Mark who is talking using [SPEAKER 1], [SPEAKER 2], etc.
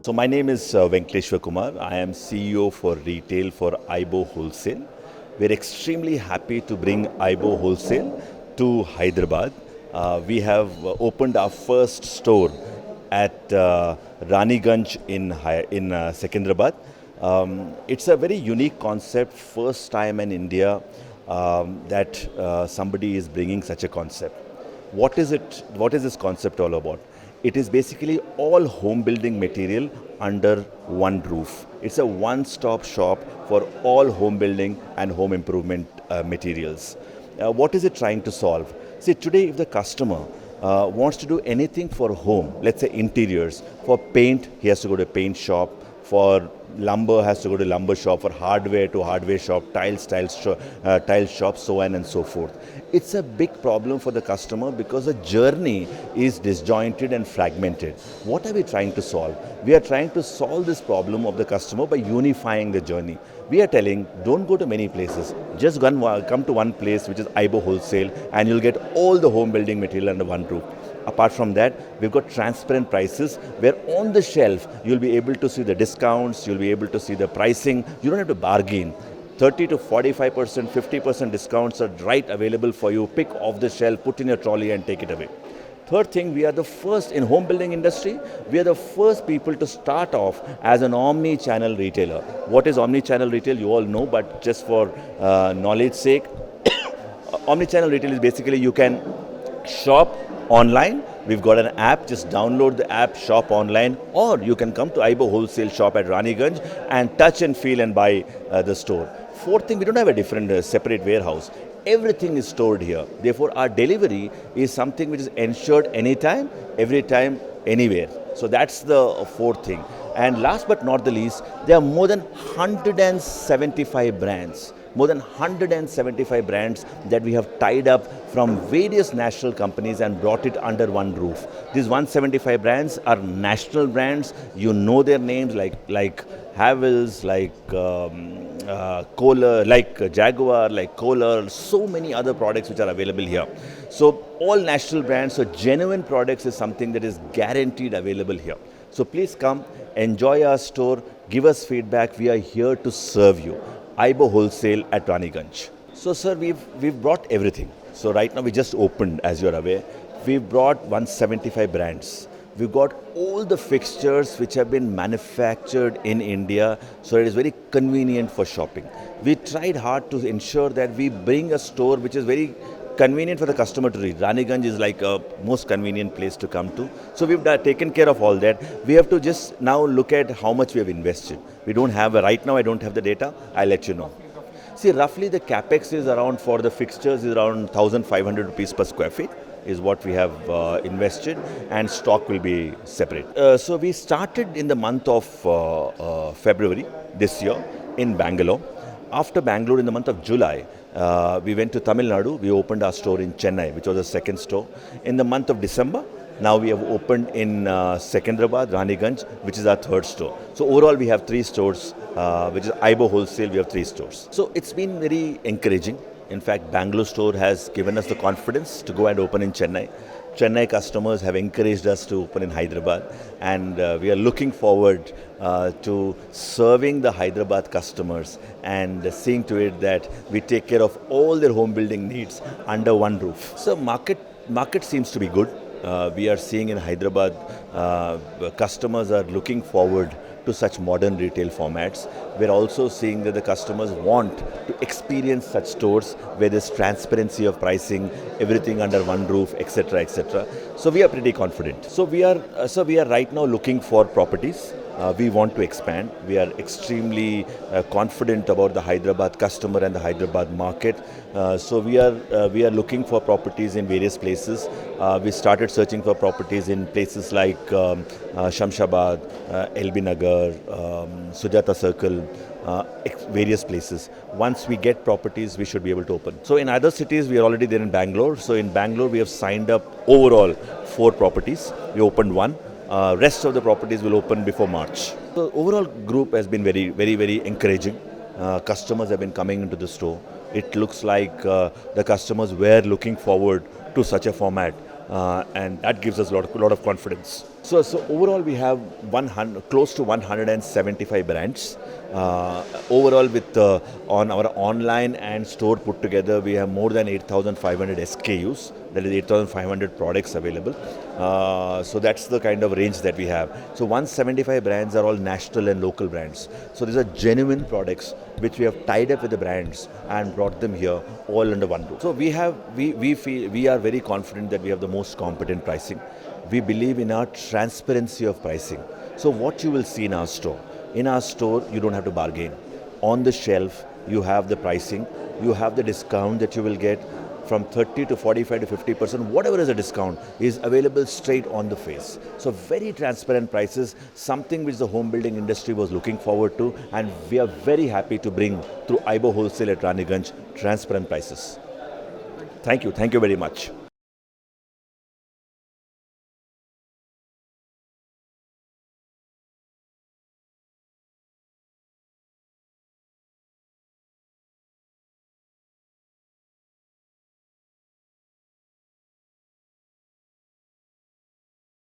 [SPEAKER 1] So my name is Venkleshwar Kumar. I am CEO for retail for IBO Wholesale. We're extremely happy to bring IBO Wholesale to Hyderabad. We have opened our first store at Ranigunj in Secundrabad. It's a very unique concept, first time in India that somebody is bringing such a concept. What is it? What is this concept all about? It is basically all home building material under one roof. It's a one-stop shop for all home building and home improvement materials. What is it trying to solve? See, today if the customer wants to do anything for home, let's say interiors, for paint, he has to go to a paint shop. For lumber, has to go to lumber shop. For hardware, to hardware shop. Tile shop, so on and so forth. It's a big problem for the customer because the journey is disjointed and fragmented. What are we trying to solve? We are trying to solve this problem of the customer by unifying the journey. We are telling, don't go to many places. Just come to one place, which is IBO Wholesale, and you'll get all the home building material under one roof. Apart from that, we've got transparent prices where on the shelf, you'll be able to see the discounts, you'll be able to see the pricing. You don't have to bargain. 30 to 45%, 50% discounts are right available for you. Pick off the shelf, put in your trolley and take it away. Third thing, we are the first in home building industry. We are the first people to start off as an omni-channel retailer. What is omni-channel retail? You all know, but just for knowledge sake, omni-channel retail is basically you can shop online. We've got an app, just download the app, shop online, or you can come to IBO Wholesale shop at Ranigunj and touch and feel and buy the store. Fourth thing, we don't have a different separate warehouse. Everything is stored here. Therefore, our delivery is something which is ensured anytime, every time, anywhere. So that's the fourth thing. And last but not the least, there are more than 175 brands. More than 175 brands that we have tied up from various national companies and brought it under one roof. These 175 brands are national brands. You know their names like Hybiz, like Kohler, like Jaguar, like Kohler, so many other products which are available here. So all national brands, so genuine products is something that is guaranteed available here. So please come, enjoy our store, give us feedback. We are here to serve you. IBO Wholesale at Ranigunj. So sir, we've brought everything. So right now we just opened, as you're aware. We've brought 175 brands. We've got all the fixtures which have been manufactured in India, so it is very convenient for shopping. We tried hard to ensure that we bring a store which is very convenient for the customer to reach. Ranigunj is like a most convenient place to come to. So we've taken care of all that. We have to just now look at how much we have invested. We don't have, right now I don't have the data, I'll let you know. See, roughly the capex is around, for the fixtures, is around 1,500 rupees per square feet is what we have invested, and stock will be separate. So we started in the month of February this year in Bangalore. After Bangalore, in the month of July, we went to Tamil Nadu. We opened our store in Chennai, which was the second store. In the month of December, now we have opened in Secundrabad, Ranigunj, which is our third store. So overall, we have 3 stores, which is IBO Wholesale. We have 3 stores. So it's been very encouraging. In fact, Bangalore store has given us the confidence to go and open in Chennai. Chennai customers have encouraged us to open in Hyderabad, and we are looking forward to serving the Hyderabad customers and seeing to it that we take care of all their home building needs under one roof. So market seems to be good. We are seeing in Hyderabad, customers are looking forward to such modern retail formats. We're also seeing that the customers want to experience such stores where there's transparency of pricing, everything under one roof, etc., etc. So we are pretty confident. So we are right now looking for properties. We want to expand. We are extremely confident about the Hyderabad customer and the Hyderabad market. So we are looking for properties in various places. We started searching for properties in places like Shamshabad, LB Nagar, Sujata Circle, various places. Once we get properties, we should be able to open. So in other cities, we are already there in Bangalore. So in Bangalore, we have signed up overall 4 properties. We opened 1. Rest of the properties will open before March. So overall group has been very, very, very encouraging. Customers have been coming into the store. It looks like the customers were looking forward to such a format, and that gives us a lot of confidence. So overall, we have close to 175 brands. Overall, with on our online and store put together, we have more than 8,500 SKUs. That is 8,500 products available. So that's the kind of range that we have. So 175 brands are all national and local brands. So these are genuine products which we have tied up with the brands and brought them here all under one roof. So we feel we are very confident that we have the most competent pricing. We believe in our transparency of pricing. So what you will see in our store, you don't have to bargain. On the shelf, you have the pricing, you have the discount that you will get from 30 to 45 to 50%, whatever is a discount is available straight on the face. So very transparent prices, something which the home building industry was looking forward to, and we are very happy to bring through IBO Wholesale at Ranigunj transparent prices. Thank you very much.